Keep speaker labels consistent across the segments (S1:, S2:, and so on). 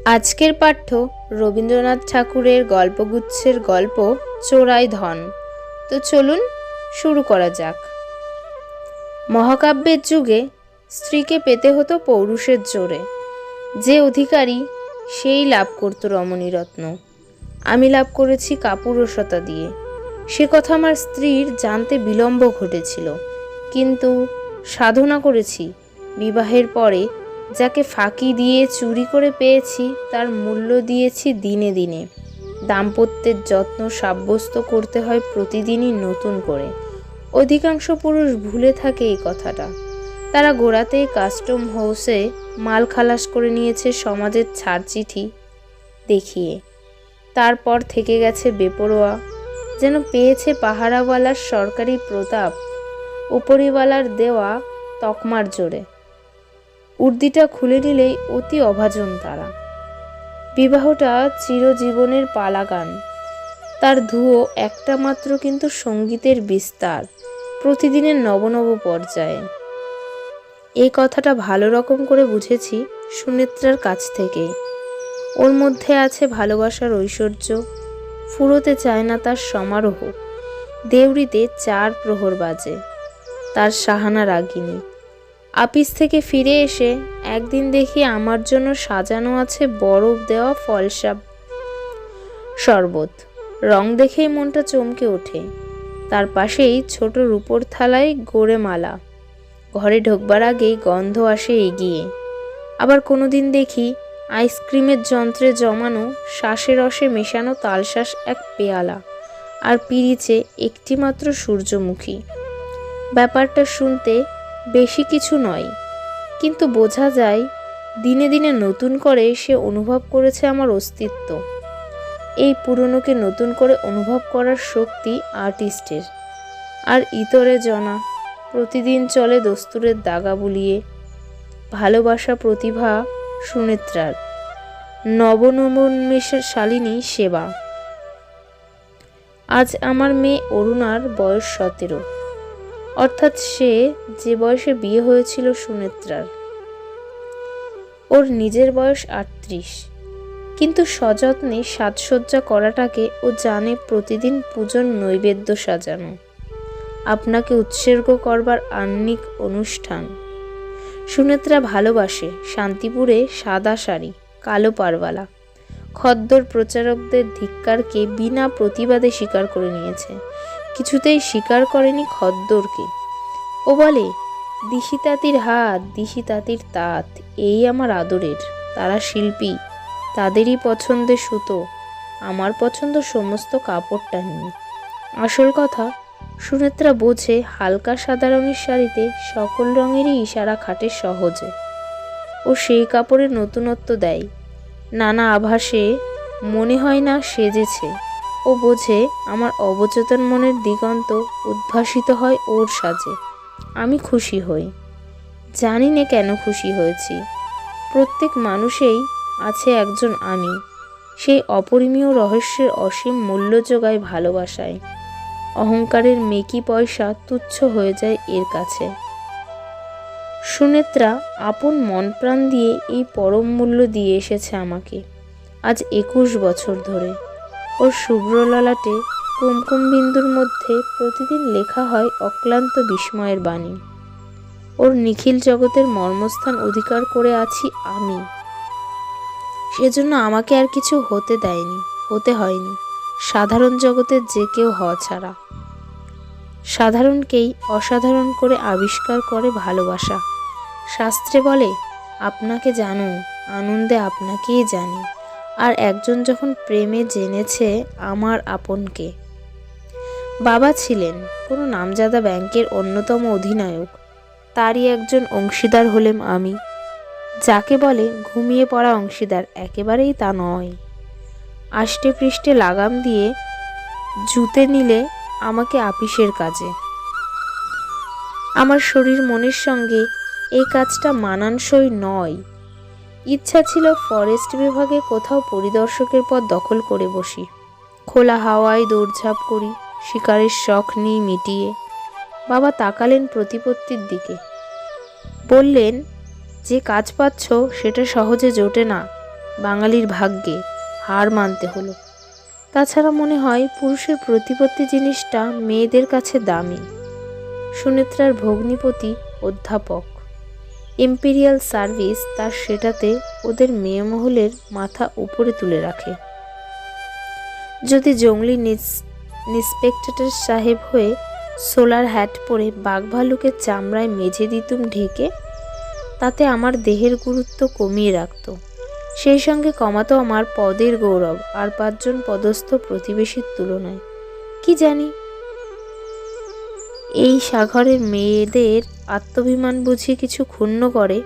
S1: আজকের পাঠ্য রবীন্দ্রনাথ ঠাকুরের গল্পগুচ্ছের গল্প চোরাই ধন। তো চলুন শুরু করা যাক। মহাকাব্যের যুগে স্ত্রীকে পেতে হতো পৌরুষের জোরে। যে অধিকারী সেই লাভ করত রমণীরত্ন। আমি লাভ করেছি কাপুরুষতা দিয়ে। সে কথা আমার স্ত্রীর জানতে বিলম্ব ঘটেছিল, কিন্তু সাধনা করেছি। বিবাহের পরে যাকে ফাঁকি দিয়ে চুরি করে পেয়েছি তার মূল্য দিয়েছি দিনে দিনে। দাম্পত্যের যত্ন সাব্যস্ত করতে হয় প্রতিদিনই নতুন করে। অধিকাংশ পুরুষ ভুলে থাকে এই কথাটা। তারা গোড়াতেই কাস্টম হাউসে মাল খালাস করে নিয়েছে সমাজের ছাড় চিঠি দেখিয়ে। তারপর থেকে গেছে বেপরোয়া, যেন পেয়েছে পাহারাওয়ালার সরকারি প্রতাপ, উপরিওয়ালার দেওয়া তকমার জোরে। উর্দিটা খুলে নিলেই অতি অভাজন তারা। বিবাহটা চিরজীবনের পালাগান। তার ধুয়ো একটা মাত্র, কিন্তু সঙ্গীতের বিস্তার প্রতিদিনের নব নব পর্যায়ে। এই কথাটা ভালো রকম করে বুঝেছি সুনেত্রার কাছ থেকে। ওর মধ্যে আছে ভালোবাসার ঐশ্বর্য, ফুরোতে চায় না তার সমারোহ। দেউড়িতে 4 প্রহর বাজে, তার সাহানা রাগিনী। আপিস থেকে ফিরে এসে একদিন দেখি আমার জন্য সাজানো আছে বরফ দেওয়া ফলসা শরবত। রং দেখেই মনটা চমকে ওঠে। তার পাশেই ছোট রূপোর থালায় গড়ে মালা। ঘরে ঢোকবার আগেই গন্ধ আসে এগিয়ে। আবার কোনোদিন দেখি আইসক্রিমের যন্ত্রে জমানো শ্বাসে রসে মেশানো তালশ্বাস এক পেয়ালা, আর পিরিচে একটিমাত্র সূর্যমুখী। ব্যাপারটা শুনতে বেশি কিছু নয়, কিন্তু বোঝা যায় দিনে দিনে নতুন করে সে অনুভব করেছে আমার অস্তিত্ব। এই পুরনোকে নতুন করে অনুভব করার শক্তি আর্টিস্টের, আর ইতরে জনা প্রতিদিন চলে দস্তুরের দাগা বুলিয়ে। ভালোবাসা প্রতিভা সুনেত্রার, নবনবোন্মেষের শালিনী সেবা। আজ আমার মেয়ে অরুণার বয়স 17, অর্থাৎ সে যে বয়সে বিয়ে হয়েছিল সুনেত্রার। ওর নিজের বয়স 38, কিন্তু সযত্নে সাজসজ্জা করাটাকে ও জানে প্রতিদিন পূজন নৈবেদ্য সাজানো, আপনাকে উৎসর্গ করবার আহ্নিক অনুষ্ঠান। সুনেত্রা ভালোবাসে শান্তিপুরে সাদা শাড়ি, কালো পারওয়ালা। খদ্দর প্রচারকদের ধিক্কারকে বিনা প্রতিবাদে স্বীকার করে নিয়েছে। কিছুতেই স্বীকার করেনি খদ্দরকে। ও বলে, দিশি তাঁতির হাত, দিশি তাঁতির তাঁত, এই আমার আদরের। তারা শিল্পী, তাদেরই পছন্দের সুতো, আমার পছন্দ সমস্ত কাপড়টা নিয়ে। আসল কথা, সুনেত্রা বোঝে হালকা সাদা রঙের শাড়িতে সকল রঙেরই ইশারা খাটে সহজে। ও সেই কাপড়ে নতুনত্ব দেয়, নানা আভাসে মনে হয় না সেজেছে। ও বোঝে আমার অবচেতন মনের দিগন্ত উদ্ভাসিত হয় ওর সাজে। আমি খুশি হই, জানি না কেন খুশি হয়েছি। প্রত্যেক মানুষেই আছে একজন আমি। সেই অপরিমেয় রহস্যের অসীম মূল্য যোগায় ভালোবাসায়। অহংকারের মেকি পয়সা তুচ্ছ হয়ে যায় এর কাছে। সুনেত্রা আপন মন প্রাণ দিয়ে এই পরম মূল্য দিয়ে এসেছে আমাকে, আজ 21 বছর ধরে। ওর শুভ্র ললাটে কুমকুম বিন্দুর মধ্যে প্রতিদিন লেখা হয় অক্লান্ত বিস্ময়ের বাণী। ওর নিখিল জগতের মর্মস্থান অধিকার করে আছি আমি। সেজন্য আমাকে আর কিছু হতে হয়নি সাধারণ জগতের যে কেউ হওয়া ছাড়া। সাধারণকেই অসাধারণ করে আবিষ্কার করে ভালোবাসা। শাস্ত্রে বলে, আপনাকে জানো, আনন্দে আপনাকেই জানি। আর একজন যখন প্রেমে জেনেছে আমার আপনকে। বাবা ছিলেন কোনো নামজাদা ব্যাংকের অন্যতম অধিনায়ক, তারই একজন অংশীদার হলেম আমি। যাকে বলে ঘুমিয়ে পড়া অংশীদার, একেবারেই তা নয়। আষ্টে পৃষ্ঠে লাগাম দিয়ে জুতে নিলে আমাকে আপিসের কাজে। আমার শরীর মনের সঙ্গে এই কাজটা মানানসই নয়। ইচ্ছা ছিল ফরেস্ট বিভাগে কোথাও পরিদর্শকের পদ দখল করে বসি, খোলা হাওয়ায় দৌড়ঝাঁপ করি, শিকারের শখ নিয়ে মিটিয়ে। বাবা তাকালেন প্রতিপত্তির দিকে, বললেন, যে কাজ পাচ্ছ সেটা সহজে জোটে না, বাঙালির ভাগ্যে হার মানতে হলো। তাছাড়া মনে হয় পুরুষের প্রতিপত্তি জিনিসটা মেয়েদের কাছে দামি। সুনেত্রার ভগ্নিপতি অধ্যাপক, ইম্পেরিয়াল সার্ভিস, তার সেটাতে ওদের মেয়ে মহলের মাথা উপরে তুলে রাখে। যদি জঙ্গলি ইন্সপেক্টর সাহেব হয়ে সোলার হ্যাট পরে বাঘ ভালুকের চামড়ায় মেঝে দিতুম ঢেকে, তাতে আমার দেহের গুরুত্ব কমিয়ে রাখত, সেই সঙ্গে কমাতো আমার পদের গৌরব আর 5 জন পদস্থ প্রতিবেশীর তুলনায়। কি জানি, এই সাগরের মেয়েদের আত্মাভিমান বুঝি কিছু ক্ষুণ্ণ করে।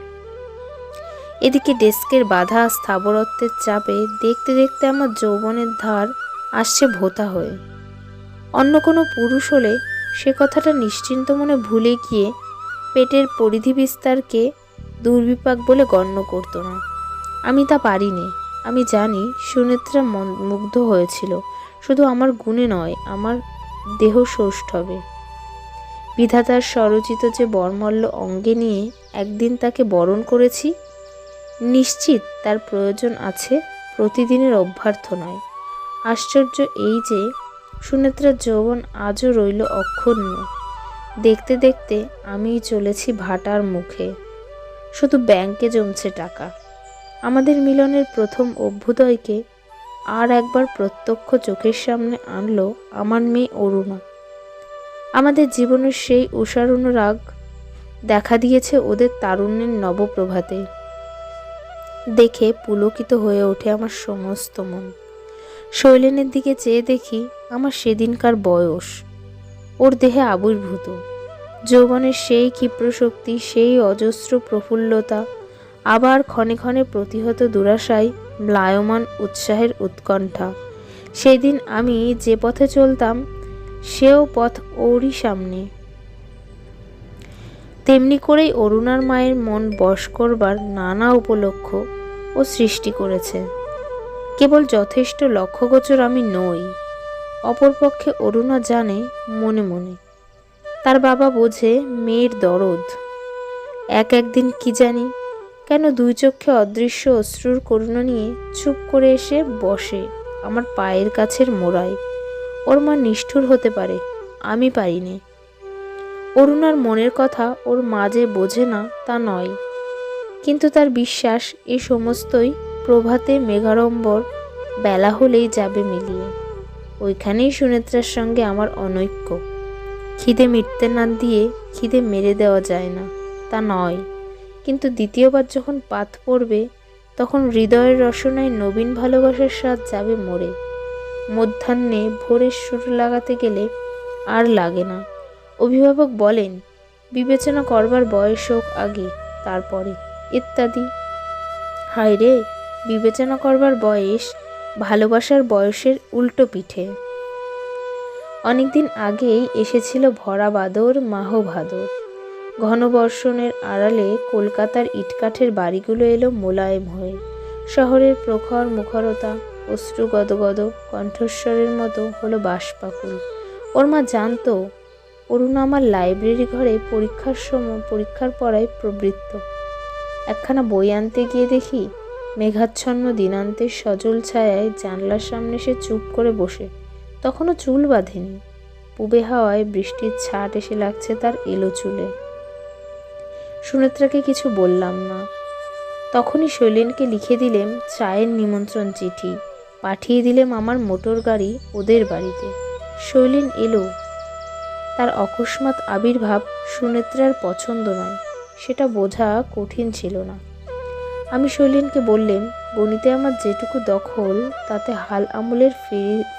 S1: এদিকে ডেস্কের বাধা স্থাবরত্বের চাপে দেখতে দেখতে আমার যৌবনের ধার আসছে ভোঁতা হয়ে। অন্য কোনো পুরুষ হলে সে কথাটা নিশ্চিন্ত মনে ভুলে গিয়ে পেটের পরিধি বিস্তারকে দুর্বিপাক বলে গণ্য করতো না। আমি তা পারিনি। আমি জানি সুনেত্রা মুগ্ধ হয়েছিল, শুধু আমার গুণে নয়, আমার দেহ সৌষ্ঠবে। বিধাতার স্বরচিত যে বর্মল্য অঙ্গে নিয়ে একদিন তাকে বরণ করেছি, নিশ্চিত তার প্রয়োজন আছে প্রতিদিনের অভ্যর্থনায়। আশ্চর্য এই যে সুনেত্রার যৌবন আজও রইল অক্ষুণ্ণ। দেখতে দেখতে আমিই চলেছি ভাটার মুখে, শুধু ব্যাংকে জমছে টাকা। আমাদের মিলনের প্রথম অভ্যুদয়কে আর একবার প্রত্যক্ষ চোখের সামনে আনলো আমার মেয়ে অরুণা। আমাদের জীবনের সেই উষারুণরাগ দেখা দিয়েছে ওদের তারুণ্যের নবপ্রভাতে। দেখে পুলকিত হয়ে ওঠে আমার সমস্ত মন। শৈলেনের দিকে চেয়ে দেখি আমার সেদিনকার বয়স, ওর দেহে আবির্ভূত যৌবনের সেই ক্ষিপ্রশক্তি, সেই অজস্র প্রফুল্লতা, আবার ক্ষণে ক্ষণে প্রতিহত দুরাশায় ম্লায়মান উৎসাহের উৎকণ্ঠা। সেই দিন আমি যে পথে চলতাম সেও পথ ওরই সামনে। তেমনি করেই অরুণার মায়ের মন বশ করবার নানা উপলক্ষ ও সৃষ্টি করেছে। কেবল যথেষ্ট লক্ষ্যগোচর আমি নই। অপরপক্ষে অরুণা জানে মনে মনে, তার বাবা বোঝে মেয়ের দরদ। একদিন কি জানি কেন 2 চক্ষে অদৃশ্য অশ্রুর করুণা নিয়ে চুপ করে এসে বসে আমার পায়ের কাছের মোড়ায়। ওর মা নিষ্ঠুর হতে পারে, আমি পারিনি। অরুণার মনের কথা ওর মা যে বোঝে না তা নয়, কিন্তু তার বিশ্বাস এই সমস্তই প্রভাতে মেঘাড়ম্বর বেলা হলেই যাবে মিলিয়ে। ওইখানেই সুনেত্রার সঙ্গে আমার অনৈক্য। খিদে মিটতে না দিয়ে খিদে মেরে দেওয়া যায় না তা নয়, কিন্তু দ্বিতীয়বার যখন পাত পড়বে তখন হৃদয়ের রসনায় নবীন ভালোবাসার স্বাদ যাবে মরে। মধ্যাহ্নে ভোরের সুর লাগাতে গেলে আর লাগে না। অভিভাবক বলেন বিবেচনা করবার বয়স হোক আগে, তারপরে ইত্যাদি। হায় রে, বিবেচনা করবার বয়স ভালোবাসার বয়সের উল্টো পিঠে। অনেকদিন আগেই এসেছিল ভরা বাদর, মাহ ভাদর। ঘন বর্ষণের আড়ালে কলকাতার ইটকাঠের বাড়িগুলো এলো মোলায়েম হয়ে। শহরের প্রখর মুখরতা অশ্রু গদগদ কণ্ঠস্বরের মতো হলো বাঁশপাকুল। ওর মা জানতো অরুণা আমার লাইব্রেরি ঘরে পরীক্ষার পড়ায় প্রবৃত্ত। একখানা বই আনতে গিয়ে দেখি মেঘাচ্ছন্ন দিনান্তের সজল ছায়ায় জানলার সামনে সে চুপ করে বসে। তখনও চুল বাঁধেনি। পুবে হাওয়ায় বৃষ্টির ছাট এসে লাগছে তার এলো চুলে। সুনেত্রাকে কিছু বললাম না। তখনই শৈলেনকে লিখে দিলেম চায়ের নিমন্ত্রণ চিঠি, পাঠিয়ে দিলেম আমার মোটর গাড়ি ওদের বাড়িতে। শৈলেন এলো। তার অকস্মাৎ আবির্ভাব সুনেত্রার পছন্দ নয়, সেটা বোঝা কঠিন ছিল না। আমি শৈলেনকে বললেম, গণিতে আমার যেটুকু দখল তাতে হাল আমলের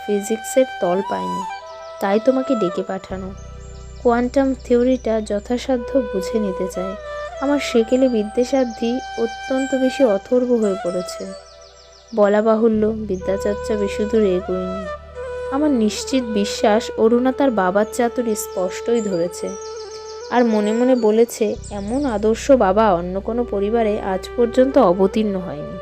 S1: ফিজিক্সের তল পায়নি, তাই তোমাকে ডেকে পাঠানো। কোয়ান্টাম থিওরিটা যথাসাধ্য বুঝে নিতে চাই। আমার সেকেলে বিদ্যাসাধ্যি অত্যন্ত বেশি অথর্ব হয়ে পড়েছে। বলা বাহুল্য, বিদ্যাচর্চা বেশি দূর এগোয়নি। আমার নিশ্চিত বিশ্বাস অরুণা তার বাবার চাতুরি স্পষ্টই ধরেছে, আর মনে মনে বলেছে এমন আদর্শ বাবা অন্য কোনো পরিবারে আজ পর্যন্ত অবতীর্ণ হয়নি।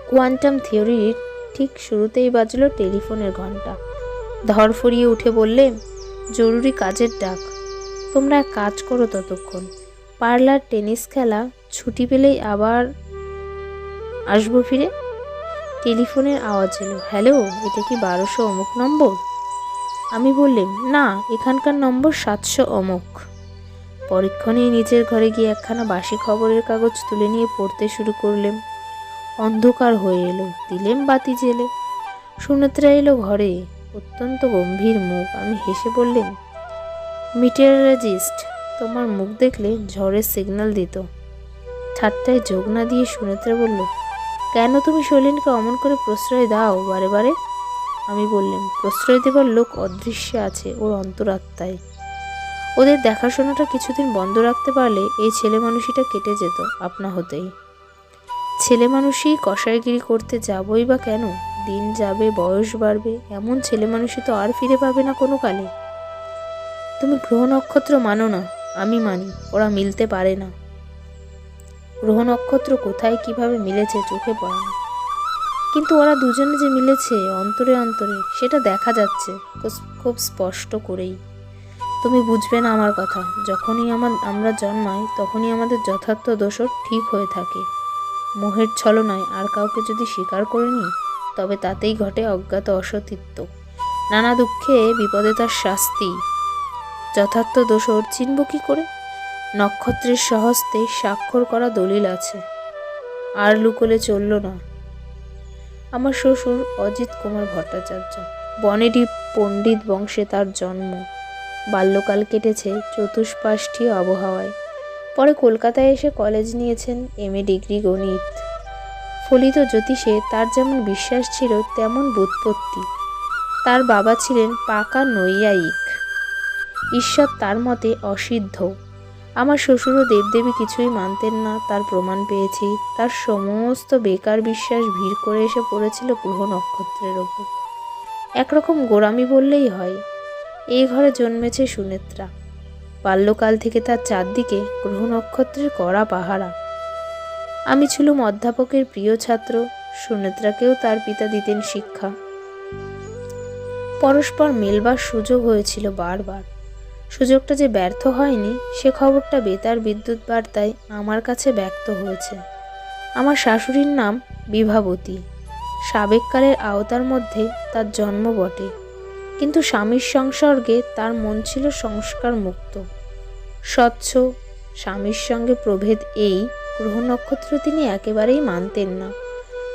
S1: কোয়ান্টাম থিওরির ঠিক শুরুতেই বাজল টেলিফোনের ঘণ্টা। ধরফরিয়ে উঠে বললেন, জরুরি কাজের ডাক। তোমরা এক কাজ করো, ততক্ষণ পার্লার টেনিস খেলা ছুটি পেলেই আসবো ফিরে। টেলিফোনের আওয়াজ এলো। হ্যালো, এটা কি 1200 অমুক নম্বর? আমি বললাম, না, এখানকার নম্বর 700 অমুক। পরক্ষণেই নিচের ঘরে গিয়ে একখানা বাসি খবরের কাগজ তুলে নিয়ে পড়তে শুরু করলাম। অন্ধকার হয়ে এলো। দিলেম বাতি জেলে। সুনেত্রা এলো ঘরে, অত্যন্ত গম্ভীর মুখ। আমি হেসে বললেন, মিটেরোলজিস্ট, তোমার মুখ দেখলে ঝড়ের সিগন্যাল দিত। ঠাট্টায় যোগ না দিয়ে সুনেত্রা বলল, কেন তুমি শৈলেনকে অমন করে প্রশ্রয় দাও বারে বারে? আমি বললাম, প্রশ্রয় দেবার লোক অদৃশ্যে আছে, ওর অন্তরাত্মায়। ওদের দেখাশোনাটা কিছুদিন বন্ধ রাখতে পারলে এই ছেলে মানুষীটা কেটে যেত আপনা হতেই। ছেলে মানুষই কসাইগিরি করতে যাবই বা কেন? দিন যাবে, বয়স বাড়বে, এমন ছেলে মানুষই তো আর ফিরে পাবে না কোনো কালে। তুমি গ্রহ নক্ষত্র মানো না, আমি মানি, ওরা মিলতে পারে না। গ্রহ নক্ষত্র কোথায় কিভাবে মিলেছে চোখে পড়ে না, কিন্তু ওরা দুজনে যে মিলেছে অন্তরে অন্তরে, সেটা দেখা যাচ্ছে খুব স্পষ্ট করেই। তুমি বুঝবে না আমার কথা। যখনই আমরা জন্মাই তখনই আমাদের যথার্থ দোষর ঠিক হয়ে থাকে। মোহের ছলনায় আর কাউকে যদি স্বীকার করে নিই, তবে তাতেই ঘটে অজ্ঞাত অসতীত্ব। নানা দুঃখে বিপদে তার শাস্তি। যথার্থ দোষর চিনব কি করে? নক্ষত্রের স্বহস্তে স্বাক্ষর করা দলিল আছে। আর লুকোলে চলল না। আমার শ্বশুর অজিত কুমার ভট্টাচার্য। বনেডি পণ্ডিত বংশে তার জন্ম। বাল্যকাল কেটেছে চতুষ্পাষ্ঠী আবহাওয়ায়। পরে কলকাতায় এসে কলেজ নিয়েছেন, MA ডিগ্রি গণিত। ফলিত জ্যোতিষে তার যেমন বিশ্বাস ছিল তেমন বুৎপত্তি। তার বাবা ছিলেন পাকা নৈয়ায়িক। ঈশ্বর তার মতে অসিদ্ধ। আমার শ্বশুরও দেবদেবী কিছুই মানতেন না, তার প্রমাণ পেয়েছি। তার সমস্ত বেকার বিশ্বাস ভিড় করে এসে পড়েছিল গ্রহ নক্ষত্রের ওপর। একরকম গোঁড়ামি বললেই হয়। এই ঘরে জন্মেছে সুনেত্রা। বাল্যকাল থেকে তার চারদিকে গ্রহ নক্ষত্রের কড়া পাহারা। আমি ছিলুম অধ্যাপকের প্রিয় ছাত্র। সুনেত্রাকেও তার পিতা দিতেন শিক্ষা। পরস্পর মেলবার সুযোগ হয়েছিল বারবার। সুযোগটা যে ব্যর্থ হয়নি সে খবরটা বেতার বিদ্যুৎ বার্তায় আমার কাছে ব্যক্ত হয়েছে। আমার শাশুড়ির নাম বিভাবতী। সাবেককালের আওতার মধ্যে তার জন্ম বটে, কিন্তু স্বামীর সংসর্গে তার মন ছিল সংস্কার মুক্ত, স্বচ্ছ। স্বামীর সঙ্গে প্রভেদ এই, গ্রহ নক্ষত্র তিনি একেবারেই মানতেন না,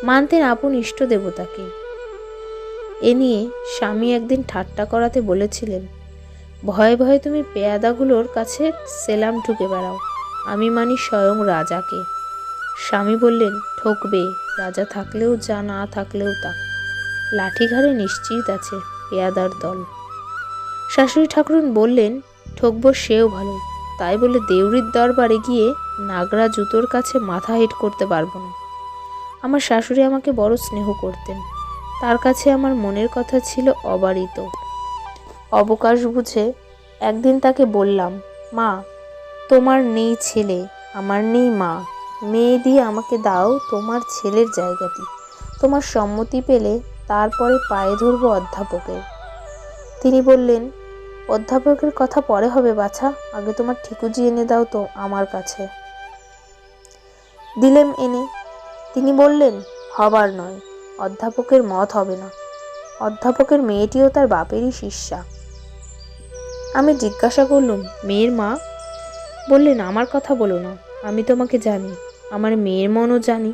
S1: মানতেন আপন ইষ্ট দেবতাকে। এ নিয়ে স্বামী একদিন ঠাট্টা করাতে বলেছিলেন, ভয়ে ভয়ে তুমি পেয়াদাগুলোর কাছে সেলাম ঠুকে বেড়াও, আমি মানি স্বয়ং রাজাকে। স্বামী বললেন, ঠকবে, রাজা থাকলেও যা, না থাকলেও তা। লাঠিঘাড়ে নিশ্চিত আছে পেয়াদার দল। শাশুড়ি ঠাকুরুন বললেন, ঠকবো সেও ভালো, তাই বলে দেউড়ির দরবারে গিয়ে নাগরা জুতোর কাছে মাথা হেঁট করতে পারবো না। আমার শাশুড়ি আমাকে বড় স্নেহ করতেন। তার কাছে আমার মনের কথা ছিল অবারিত। অবকাশ বুঝে একদিন তাকে বললাম, মা, তোমার নেই ছেলে, আমার নেই মা, মেয়ে দিয়ে আমাকে দাও তোমার ছেলের জায়গাটি। তোমার সম্মতি পেলে তারপরে পায়ে ধরবো অধ্যাপকের। তিনি বললেন, অধ্যাপকের কথা পরে হবে বাছা, আগে তোমার ঠিকুজি এনে দাও তো আমার কাছে। দিলেম এনে। তিনি বললেন, হবার নয়, অধ্যাপকের মত হবে না। অধ্যাপকের মেয়েটিও তার বাপেরই শিষ্যা। আমি জিজ্ঞাসা করলুম, মেয়ের মা? বললেন, আমার কথা বলো না, আমি তোমাকে জানি, আমার মেয়ের মনও জানি।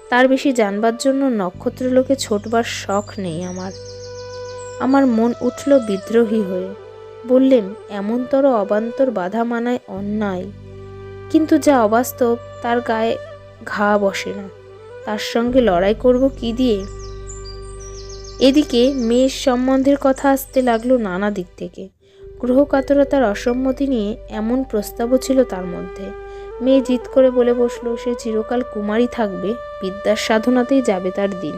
S1: তার বেশি জানবার জন্য নক্ষত্রলোকে ছোটবার শখ নেই আমার। আমার মন উঠল বিদ্রোহী হয়ে। বললেম, এমনতর অবান্তর বাধা মানায় অন্যায়, কিন্তু যা অবাস্তব তার গায়ে ঘা বসে না, তার সঙ্গে লড়াই করব কি দিয়ে? এদিকে মেয়ের সম্বন্ধের কথা আসতে লাগলো নানা দিক থেকে। গ্রহকাতরতার অসম্মতি নিয়ে এমন প্রস্তাবও ছিল তার মধ্যে। মেয়ে জিদ করে বলে বসলো সে চিরকাল কুমারী থাকবে, বিদ্যার সাধনাতেই যাবে তার দিন।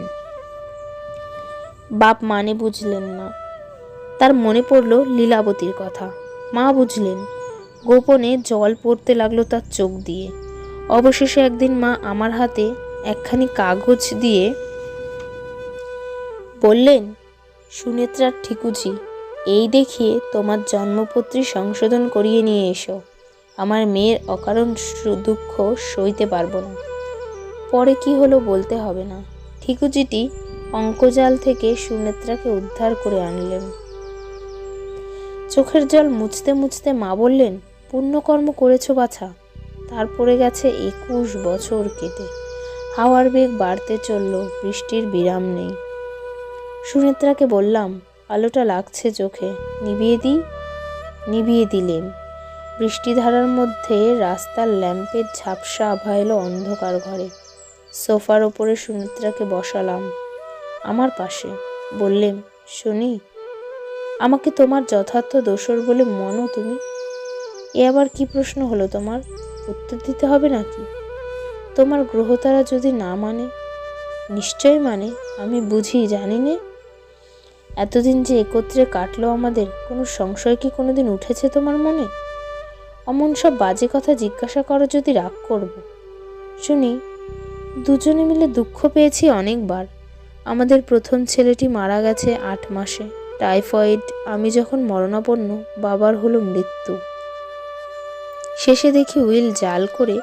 S1: বাপ মানে বুঝলেন না। তার মনে পড়ল লীলাবতীর কথা। মা বুঝলেন। গোপনে জল পড়তে লাগলো তার চোখ দিয়ে। অবশেষে একদিন মা আমার হাতে একখানি কাগজ দিয়ে বললেন, সুনেত্রার ঠিকুজি, এই দেখিয়ে তোমার জন্মপত্রী সংশোধন করিয়ে নিয়ে এসো। আমার মেয়ের অকারণ দুঃখ সইতে পারবো না। পরে কি হলো বলতে হবে না। ঠিকুজিটি অঙ্কজাল থেকে সুনেত্রাকে উদ্ধার করে আনলেন। চোখের জল মুছতে মুছতে মা বললেন, পুণ্যকর্ম করেছ বাছা। তারপরে গেছে 21 বছর কেটে। হাওয়ার বেগ বাড়তে চলল, বৃষ্টির বিরাম নেই। সুনেত্রাকে বললাম, আলোটা লাগছে চোখে, নিভিয়ে দিই। নিভিয়ে দিলেন। বৃষ্টিধারার মধ্যে রাস্তার ল্যাম্পের ঝাপসা আভা এলো অন্ধকার ঘরে। সোফার ওপরে সুনেত্রাকে বসালাম আমার পাশে। বললেন, শুনি, আমাকে তোমার যথার্থ দোসর বলে মনো তুমি? এ আবার কি প্রশ্ন হলো তোমার? উত্তর দিতে হবে নাকি? তোমার গ্রহতারা যদি না মানে? নিশ্চয় মানে, আমি বুঝি, জানি নে। এতদিন যে একত্রে কাটলো আমাদের, কোনো সংশয় কি কোনোদিন উঠেছে তোমার মনে? অমন সব বাজে কথা জিজ্ঞাসা করো যদি রাগ করব। শুনি, দুজনে মিলে দুঃখ পেয়েছি অনেকবার। আমাদের প্রথম ছেলেটি মারা গেছে 8 মাসে, টাইফয়েড। আমি যখন মরণাপন্ন, বাবার হলো মৃত্যু। শেষে দেখি উইল জাল করে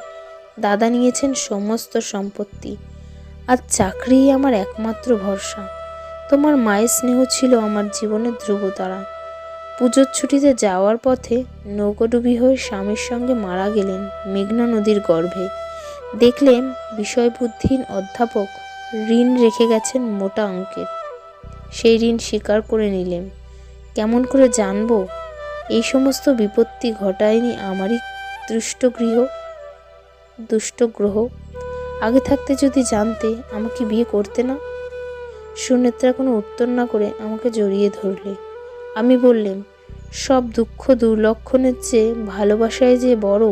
S1: দাদা নিয়েছেন সমস্ত সম্পত্তি, আর চাকরিই আমার একমাত্র ভরসা। তোমার মায়ের স্নেহ ছিল আমার জীবনের ধ্রুবতারা। পুজোর ছুটিতে যাওয়ার পথে নৌকোডুবি হয়ে স্বামীর সঙ্গে মারা গেলেন মেঘনা নদীর গর্ভে। দেখলেন বিষয়বুদ্ধিহীন অধ্যাপক ঋণ রেখে গেছেন মোটা অঙ্কের। সেই ঋণ স্বীকার করে নিলেন। কেমন করে জানবো এই সমস্ত বিপত্তি ঘটায়নি আমারই দুষ্ট গ্রহ? আগে থাকতে যদি জানতে, আমাকে বিয়ে করতে না। সুনেত্রা কোনো উত্তর না করে আমাকে জড়িয়ে ধরলে। আমি বললাম, সব দুঃখ দুর্লক্ষণের চেয়ে ভালোবাসায় যে বড়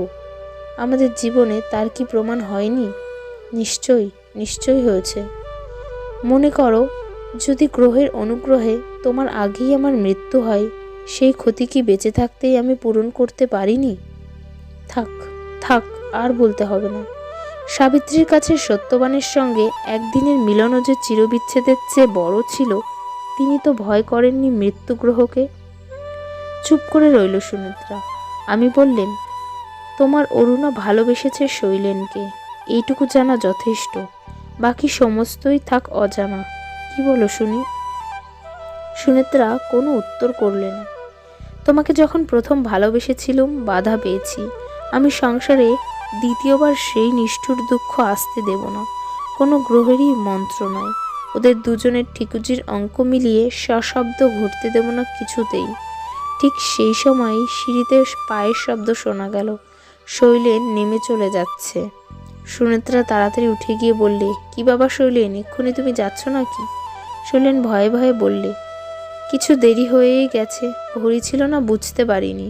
S1: আমাদের জীবনে, তার কি প্রমাণ হয়নি? নিশ্চয়ই হয়েছে। মনে করো, যদি গ্রহের অনুগ্রহে তোমার আগেই আমার মৃত্যু হয়, সেই ক্ষতি কি বেঁচে থাকতেই আমি পূরণ করতে পারিনি? থাক, আর বলতে হবে না। সাবিত্রীর কাছে সত্যবানের সঙ্গে একদিনের মিলনও যে চিরবিচ্ছেদের চেয়ে বড় ছিল, তিনি তো ভয় করেননি মৃত্যু গ্রহকে। চুপ করে রইল সুনেত্রা। আমি বললেন, তোমার অরুণা ভালোবেসেছে শৈলেনকে, এইটুকু জানা যথেষ্ট। বাকি সমস্তই থাক অজানা। কি বলো শুনি? সুনেত্রা কোনো উত্তর করলে না। তোমাকে যখন প্রথম ভালোবেসেছিলুম, বাধা পেয়েছি। আমি সংসারে দ্বিতীয়বার সেই নিষ্ঠুর দুঃখ আসতে দেব না। কোনো গ্রহেরই মন্ত্র নয়। ওদের দুজনের ঠিকুজির অঙ্ক মিলিয়ে সশব্দ ঘুরতে দেব না কিছুতেই। ঠিক সেই সময়ই সিঁড়িতে পায়ের শব্দ শোনা গেল। শৈলেন নেমে চলে যাচ্ছে। সুনেত্রা তাড়াতাড়ি উঠে গিয়ে বললে, কি বাবা শৈলেন, এক্ষুনি তুমি যাচ্ছ নাকি? শৈলেন ভয়ে ভয়ে বললে, কিছু দেরি হয়েই গেছে, ঘড়ি ছিল না, বুঝতে পারিনি।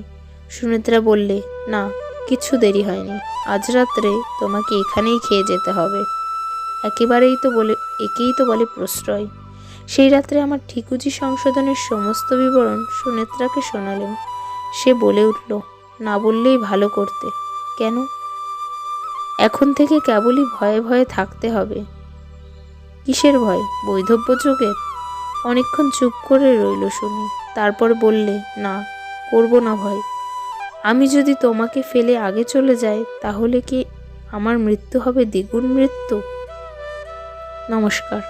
S1: সুনেত্রা বললে, না, কিছু দেরি হয়নি। আজ রাত্রে তোমাকে এখানেই খেয়ে যেতে হবে। একেই তো বলে প্রশ্রয়। সেই রাত্রে আমার ঠিকুজি সংশোধনের সমস্ত বিবরণ সুনেত্রাকে শোনালেন। সে বলে উঠল, না বললেই ভালো করতে। কেন? এখন থেকে কেবলই ভয়ে ভয়ে থাকতে হবে। কিসের ভয়? বৈধব্য যোগের? অনেকক্ষণ চুপ করে রইল শুনি। তারপর বললে, না, করব না ভয়। আমি যদি তোমাকে ফেলে আগে চলে যাই, তাহলে কি আমার মৃত্যু হবে দ্বিগুণ মৃত্যু? নমস্কার।